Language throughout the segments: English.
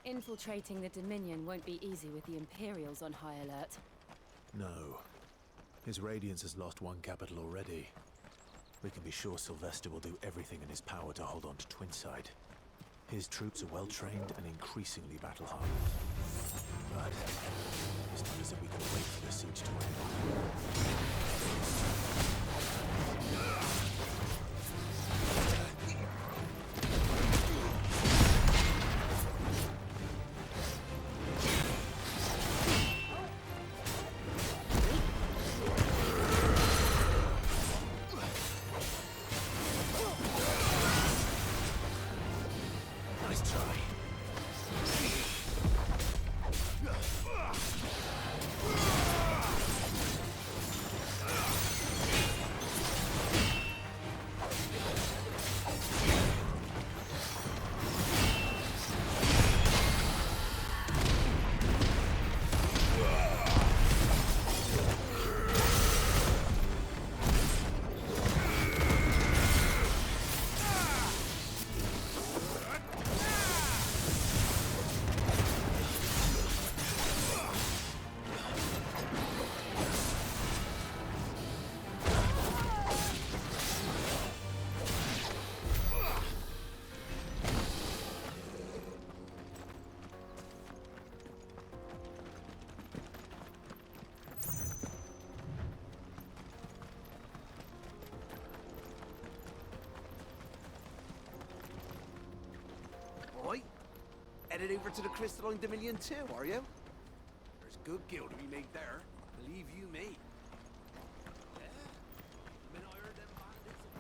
Infiltrating the Dominion won't be easy with the Imperials on high alert. No. His Radiance has lost one capital already. We can be sure Sylvester will do everything in his power to hold on to Twinside. His troops are well-trained and increasingly battle-hardened. But it's not as if we can wait for the siege to end. Headed over to the Crystalline Dominion too, are you? There's good gil to be made there. Believe you me. Yeah? I mean, I heard them bandits.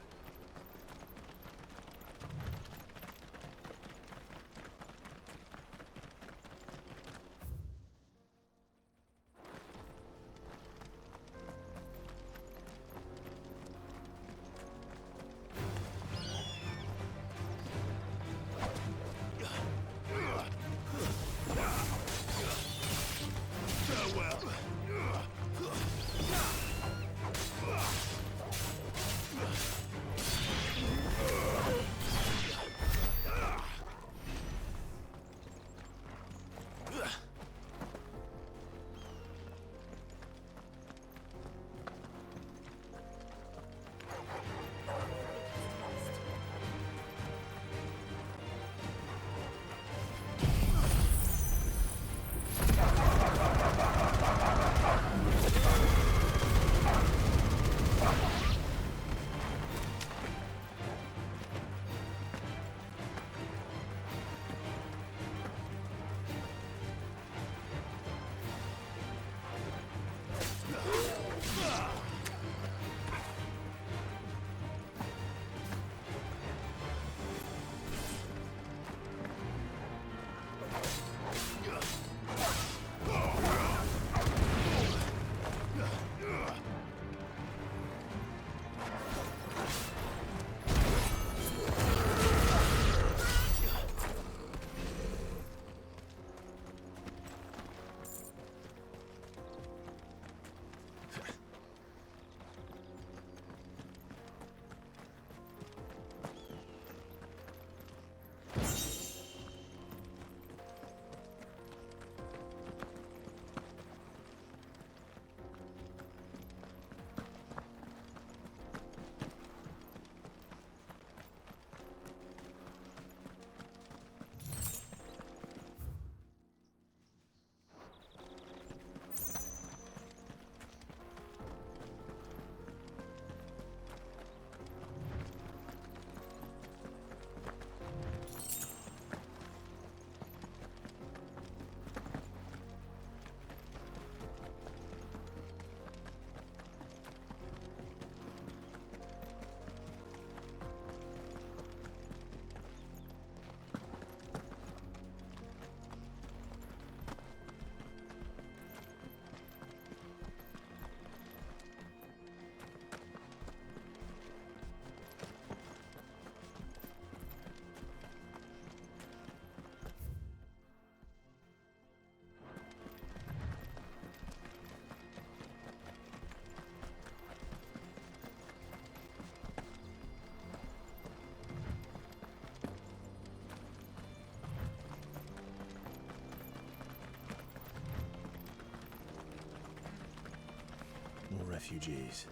refugees.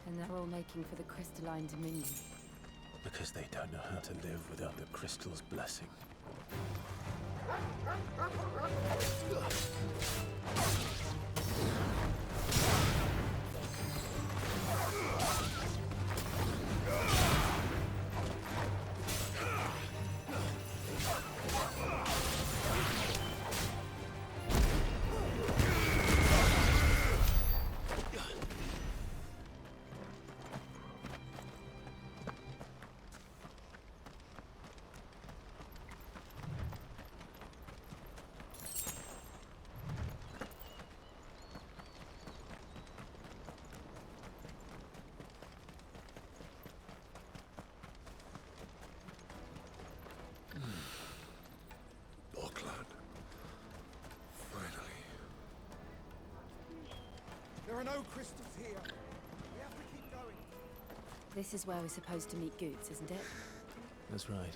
And they're all making for the crystalline dominion. Because they don't know how to live without the crystal's blessing. There are no crystals here. We have to keep going. This is where we're supposed to meet Goots, isn't it? That's right.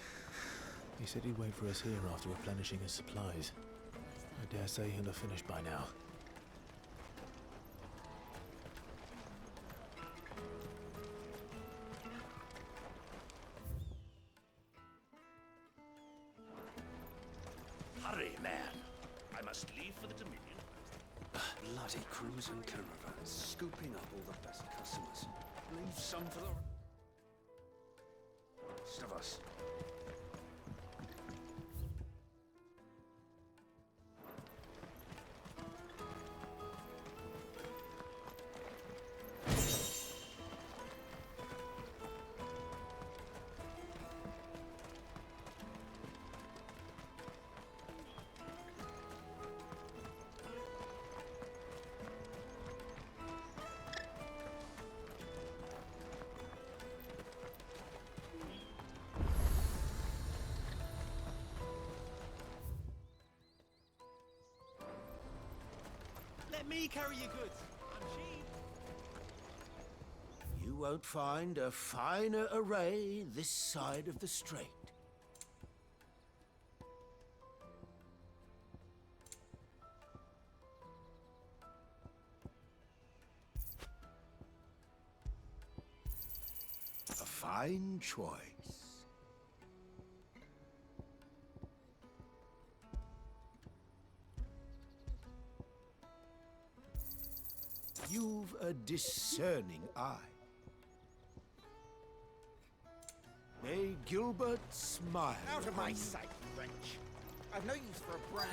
He said he'd wait for us here after replenishing his supplies. I dare say he'll have finished by now. Hurry, man. I must leave for the Dominion. Bloody crews and caravans, scooping up all the best customers. Leave some for the rest of us. Let me carry your goods. I'm cheap. You won't find a finer array this side of the strait. A fine choice. You've a discerning eye. May Gilbert smile. Out of my sight, wretch. I've no use for a brand.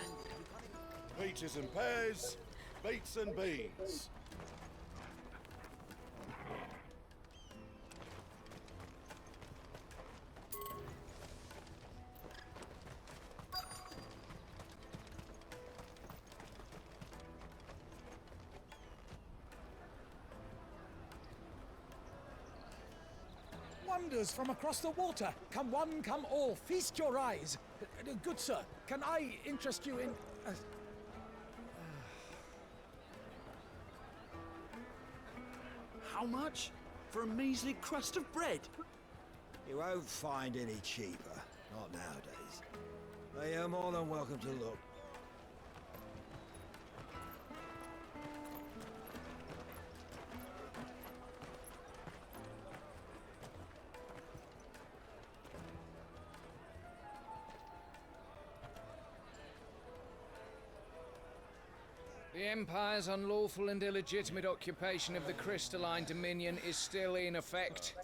Peaches and pears, beets and beans. Wonders from across the water. Come one, come all. Feast your eyes. Good sir, can I interest you in... How much? For a measly crust of bread? You won't find any cheaper. Not nowadays. But you're more than welcome to look. The Empire's unlawful and illegitimate occupation of the crystalline dominion is still in effect.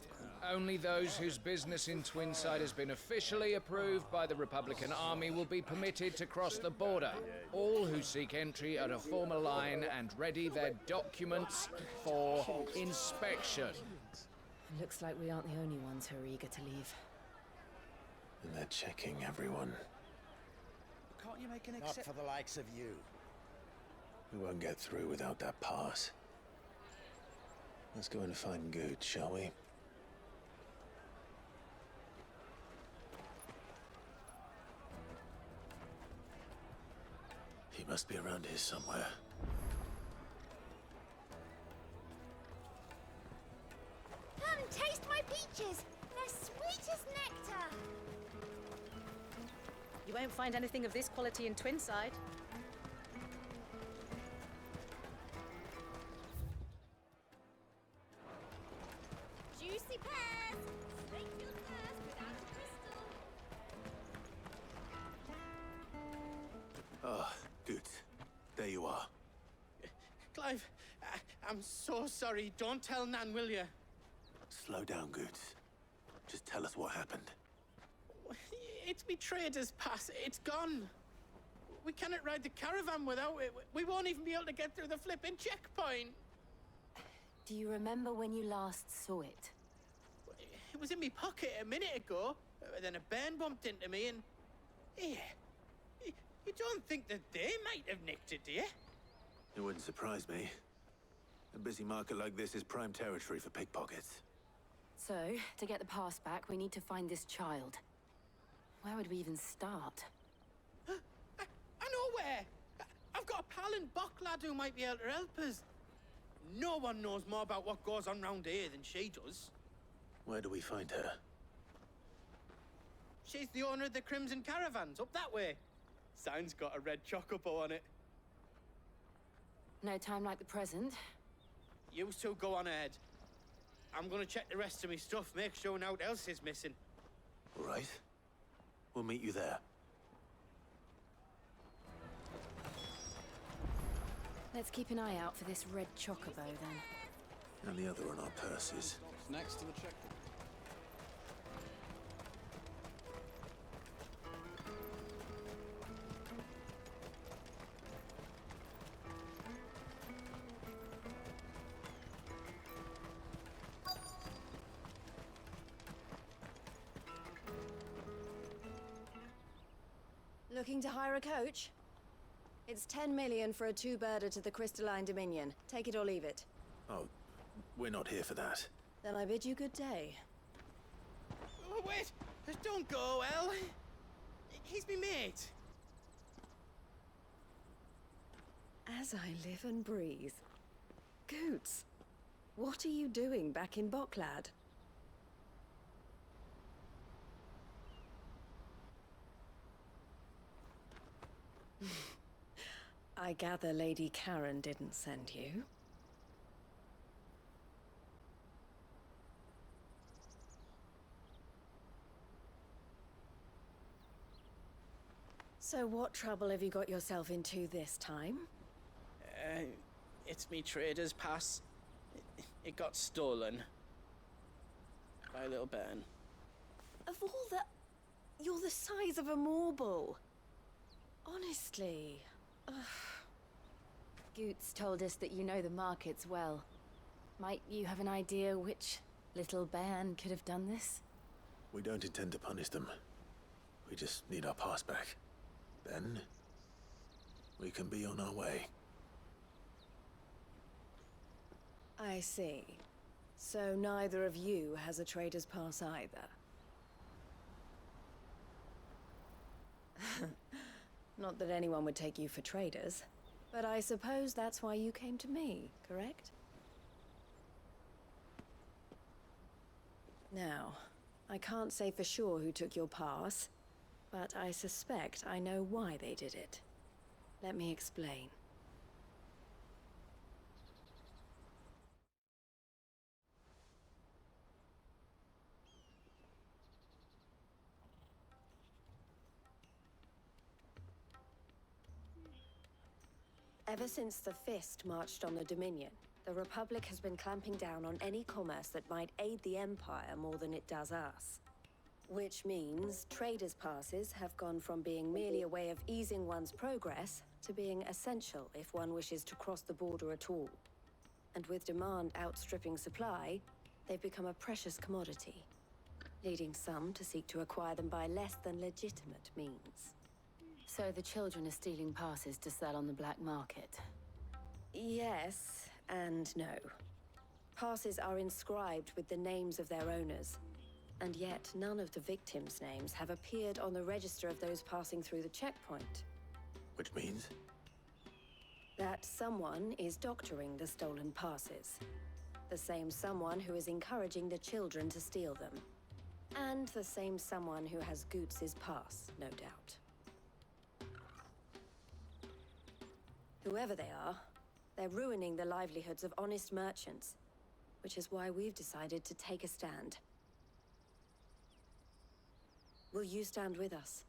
Only those whose business in Twinside has been officially approved by the Republican Army will be permitted to cross the border. All who seek entry are to form a line and ready their documents for inspection. Looks like we aren't the only ones who are eager to leave. And they're checking everyone. Can't you make an Not for the likes of you. We won't get through without that pass. Let's go and find Good, shall we? He must be around here somewhere. Come taste my peaches. They're sweet as nectar. You won't find anything of this quality in Twinside. I'm so sorry. Don't tell Nan, will you? Slow down, Goots. Just tell us what happened. It's me trader's pass. It's gone. We cannot ride the caravan without it. We won't even be able to get through the flipping checkpoint. Do you remember when you last saw it? It was in my pocket a minute ago. Then a bairn bumped into me and... Yeah. You don't think that they might have nicked it, do you? It wouldn't surprise me. A busy market like this is prime territory for pickpockets. So, to get the pass back, we need to find this child. Where would we even start? I know where! I've got a pal in Bock lad who might be able to help us. No one knows more about what goes on round here than she does. Where do we find her? She's the owner of the Crimson Caravans, up that way. Sign's got a red chocobo on it. No time like the present. You two go on ahead. I'm gonna check the rest of my stuff, make sure naught else is missing. All right. We'll meet you there. Let's keep an eye out for this red chocobo, then. And the other on our purses. Next to the checkpoint. Looking to hire a coach? It's 10 million for a two-birder to the Crystalline Dominion. Take it or leave it. Oh, we're not here for that. Then I bid you good day. Oh, wait! Don't go, El! He's me mate. As I live and breathe. Goots, what are you doing back in Bocklad? I gather Lady Karen didn't send you. So what trouble have you got yourself into this time? It's me trader's pass. It got stolen. By a little bairn. Of all the... You're the size of a marble. Honestly. Ugh. Goots told us that you know the markets well. Might you have an idea which little bairn could have done this? We don't intend to punish them. We just need our pass back. Then, we can be on our way. I see. So neither of you has a trader's pass either. Not that anyone would take you for traders, but I suppose that's why you came to me, correct? Now, I can't say for sure who took your pass, but I suspect I know why they did it. Let me explain. Ever since the Fist marched on the Dominion, the Republic has been clamping down on any commerce that might aid the Empire more than it does us. Which means traders' passes have gone from being merely a way of easing one's progress to being essential if one wishes to cross the border at all. And with demand outstripping supply, they've become a precious commodity, leading some to seek to acquire them by less than legitimate means. So the children are stealing passes to sell on the black market? Yes and no. Passes are inscribed with the names of their owners, and yet none of the victims' names have appeared on the register of those passing through the checkpoint. Which means? That someone is doctoring the stolen passes. The same someone who is encouraging the children to steal them. And the same someone who has Goots' pass, no doubt. Whoever they are, they're ruining the livelihoods of honest merchants, which is why we've decided to take a stand. Will you stand with us?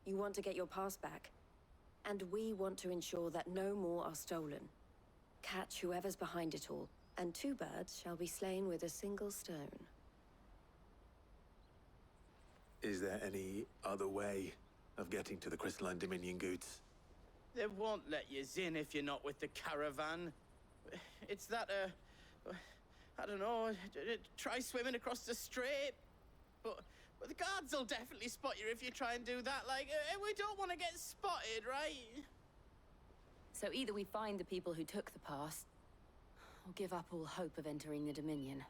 You want to get your pass back, and we want to ensure that no more are stolen. Catch whoever's behind it all, and 2 birds shall be slain with a single stone. Is there any other way of getting to the Crystalline Dominion, Goots? They won't let you in if you're not with the caravan. It's that, I don't know, try swimming across the strait. But the guards will definitely spot you if you try and do that. Like, we don't want to get spotted, right? So either we find the people who took the pass, or give up all hope of entering the Dominion.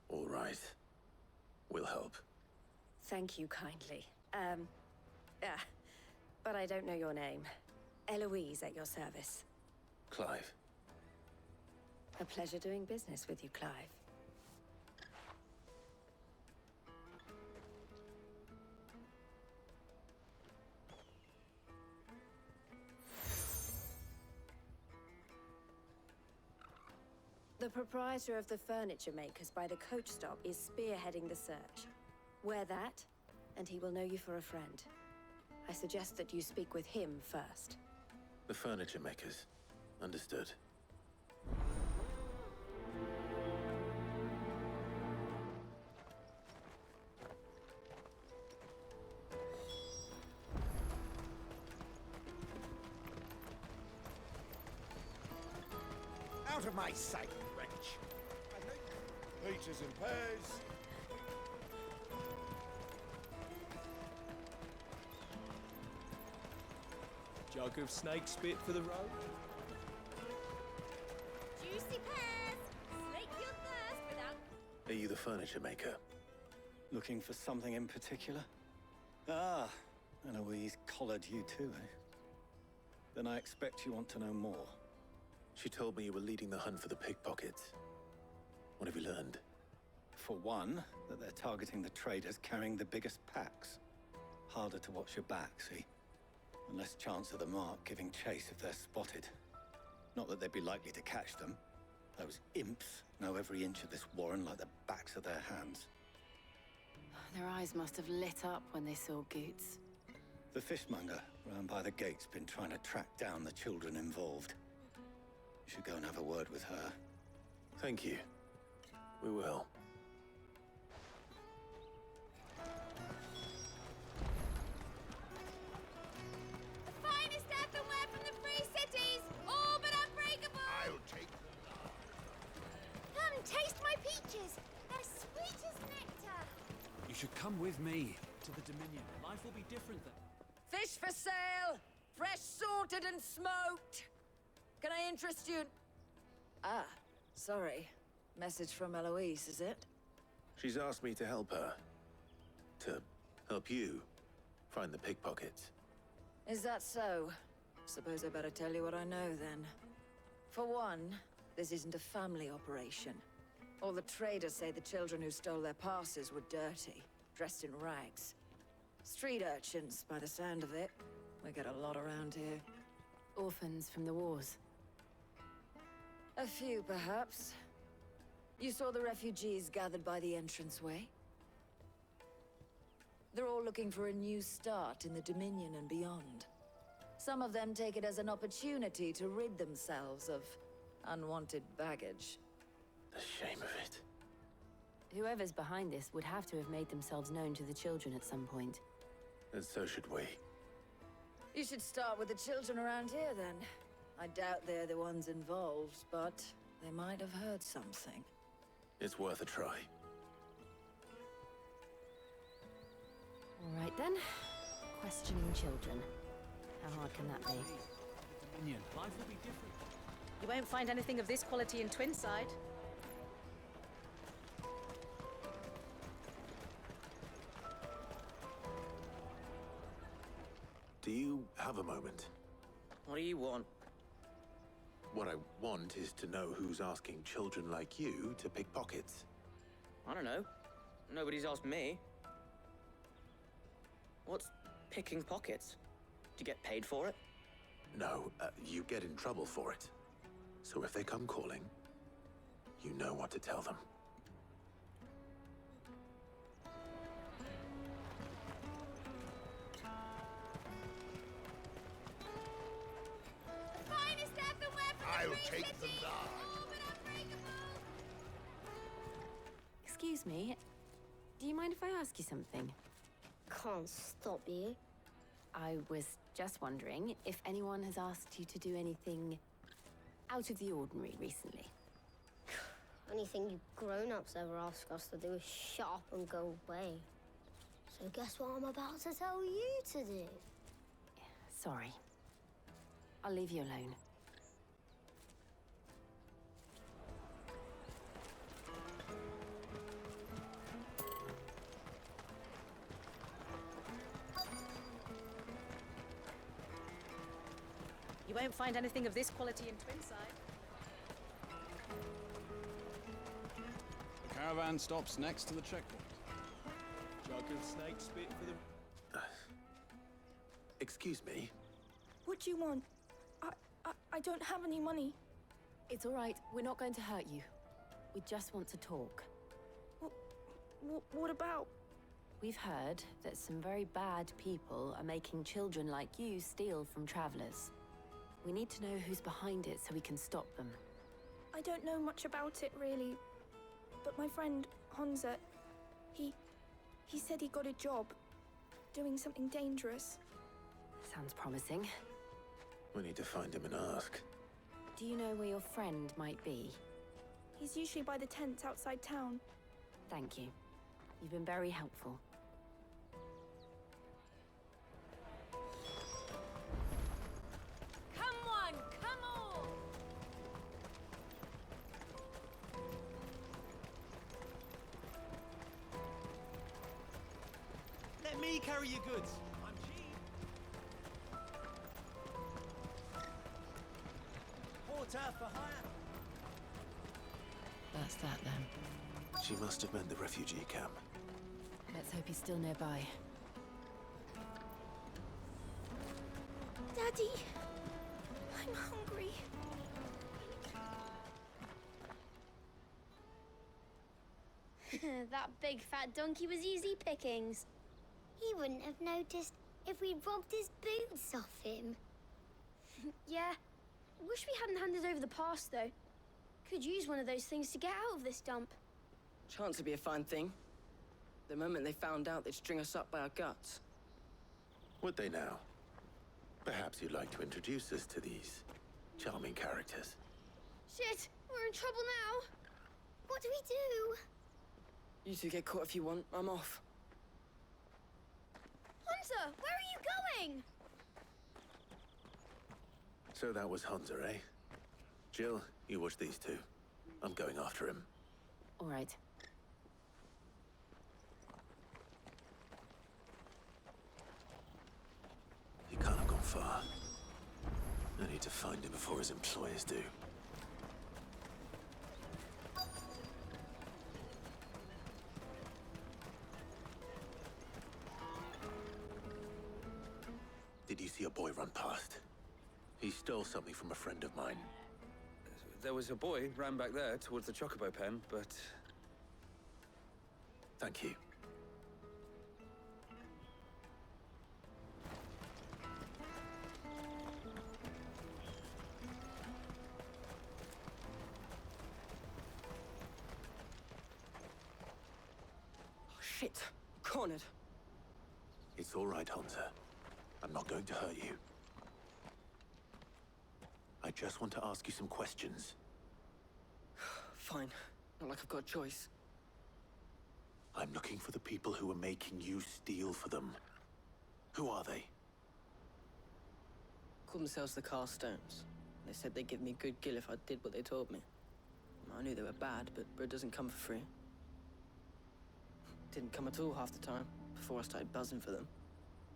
All right. We'll help. Thank you kindly. But I don't know your name. Eloise at your service. Clive. A pleasure doing business with you, Clive. The proprietor of the furniture makers by the coach stop is spearheading the search. Wear that, and he will know you for a friend. I suggest that you speak with him first. The furniture makers. Understood. Out of my sight, wench! Peaches and pears. Jug of snake spit for the road? Juicy pears! Slake your thirst without... Are you the furniture maker? Looking for something in particular? Ah, Eloise collared you too, eh? Then I expect you want to know more. She told me you were leading the hunt for the pickpockets. What have you learned? For one, that they're targeting the traders carrying the biggest packs. Harder to watch your back, see? And less chance of the mark giving chase if they're spotted. Not that they'd be likely to catch them. Those imps know every inch of this warren like the backs of their hands. Their eyes must have lit up when they saw Goots. The fishmonger round by the gate's been trying to track down the children involved. You should go and have a word with her. Thank you. We will. The finest earthenware from the Free Cities! All but unbreakable! I'll take Come, taste my peaches! They're sweet as nectar! You should come with me to the Dominion. Life will be different then. Fish for sale! Fresh sorted and smoked! Can I interest you in... Ah, sorry. Message from Eloise, is it? She's asked me to help her. To help you find the pickpockets. Is that so? Suppose I better tell you what I know, then. For one, this isn't a family operation. All the traders say the children who stole their passes were dirty, dressed in rags. Street urchins, by the sound of it. We get a lot around here. Orphans from the wars. A few, perhaps. You saw the refugees gathered by the entranceway? They're all looking for a new start in the Dominion and beyond. Some of them take it as an opportunity to rid themselves of unwanted baggage. The shame of it. Whoever's behind this would have to have made themselves known to the children at some point. And so should we. You should start with the children around here, then. I doubt they're the ones involved, but they might have heard something. It's worth a try. All right then. Questioning children. How hard can that be? Dominion. Life will be different. You won't find anything of this quality in Twinside. Do you have a moment? What do you want? What I want is to know who's asking children like you to pick pockets. I don't know. Nobody's asked me. What's picking pockets? Do you get paid for it? No, you get in trouble for it. So if they come calling, you know what to tell them. I'll take the large. Excuse me. Do you mind if I ask you something? Can't stop you. I was just wondering if anyone has asked you to do anything out of the ordinary recently. Anything you grown-ups ever ask us to do is shut up and go away. So guess what I'm about to tell you to do? Sorry. I'll leave you alone. You won't find anything of this quality in Twinside. The caravan stops next to the checkpoint. Jug of snake spit for the... Excuse me? What do you want? I don't have any money. It's all right. We're not going to hurt you. We just want to talk. What about? We've heard that some very bad people are making children like you steal from travelers. We need to know who's behind it so we can stop them. I don't know much about it, really. But my friend, Honza, he said he got a job doing something dangerous. Sounds promising. We need to find him and ask. Do you know where your friend might be? He's usually by the tents outside town. Thank you. You've been very helpful. Come on, come on! Let me carry your goods. I'm cheap. Porter for hire. That's that then. She must have meant the refugee camp. Let's hope he's still nearby. Daddy! I'm hungry. That big fat donkey was easy pickings. He wouldn't have noticed if we'd robbed his boots off him. Yeah. Wish we hadn't handed over the pass, though. Could use one of those things to get out of this dump. Chance would be a fine thing. The moment they found out, they'd string us up by our guts. Would they now? Perhaps you'd like to introduce us to these charming characters. Shit! We're in trouble now! What do we do? You two get caught if you want. I'm off. Hunter, where are you going? So that was Hunter, eh? Jill, you watch these two. I'm going after him. All right. He can't have gone far. I need to find him before his employers do. Did you see a boy run past? He stole something from a friend of mine. There was a boy ran back there towards the Chocobo pen, but... Thank you. Oh, shit. Cornered. It's all right, Hunter. I'm not going to hurt you. I just want to ask you some questions. Fine. Not like I've got a choice. I'm looking for the people who are making you steal for them. Who are they? Call themselves the Carstones. They said they'd give me good gill if I did what they told me. I knew they were bad, but bread doesn't come for free. Didn't come at all half the time, before I started buzzing for them.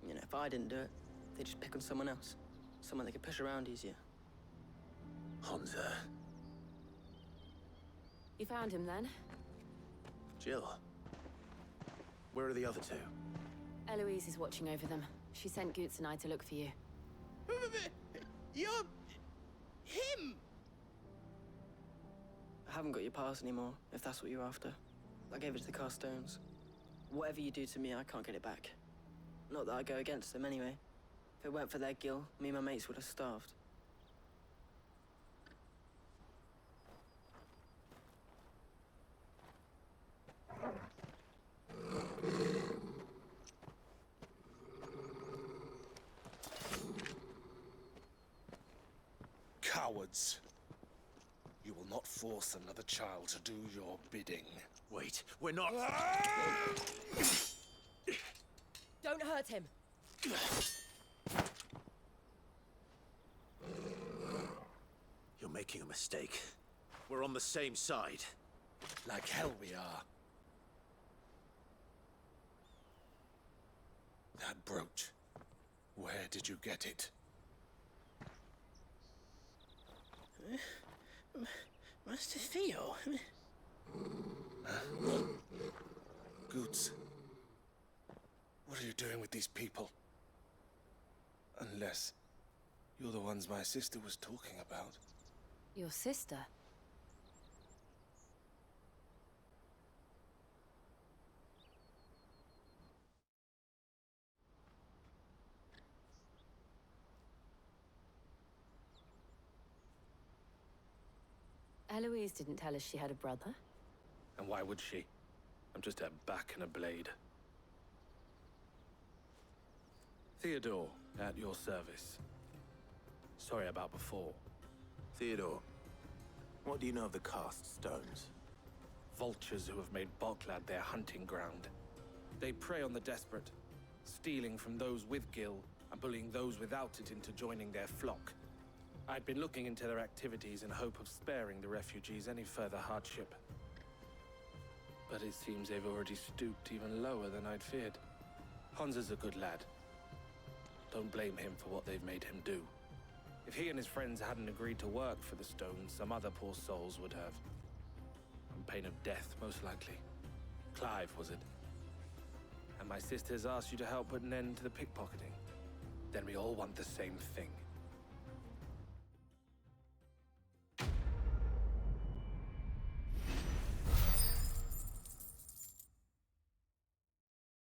You know, if I didn't do it, they'd just pick on someone else. Someone they could push around easier. Hunter. You found him then? Jill. Where are the other two? Eloise is watching over them. She sent Goots and I to look for you. You're... him! I haven't got your pass anymore, if that's what you're after. I gave it to the Carstones. Whatever you do to me, I can't get it back. Not that I go against them anyway. If it weren't for their gill, me and my mates would have starved. Cowards. You will not force another child to do your bidding. Wait, we're not... Don't hurt him. You're making a mistake. We're on the same side. Like hell we are. That brooch. Where did you get it? Master Theo? Goots. What are you doing with these people? Unless you're the ones my sister was talking about. Your sister? Eloise didn't tell us she had a brother. And why would she? I'm just a back and a blade. Theodore, at your service. Sorry about before. Theodore, what do you know of the cast stones? Vultures who have made Boklad their hunting ground. They prey on the desperate, stealing from those with gil and bullying those without it into joining their flock. I'd been looking into their activities in hope of sparing the refugees any further hardship. But it seems they've already stooped even lower than I'd feared. Hans is a good lad. Don't blame him for what they've made him do. If he and his friends hadn't agreed to work for the stones, some other poor souls would have. On pain of death, most likely. Clive, was it? And my sisters asked you to help put an end to the pickpocketing. Then we all want the same thing.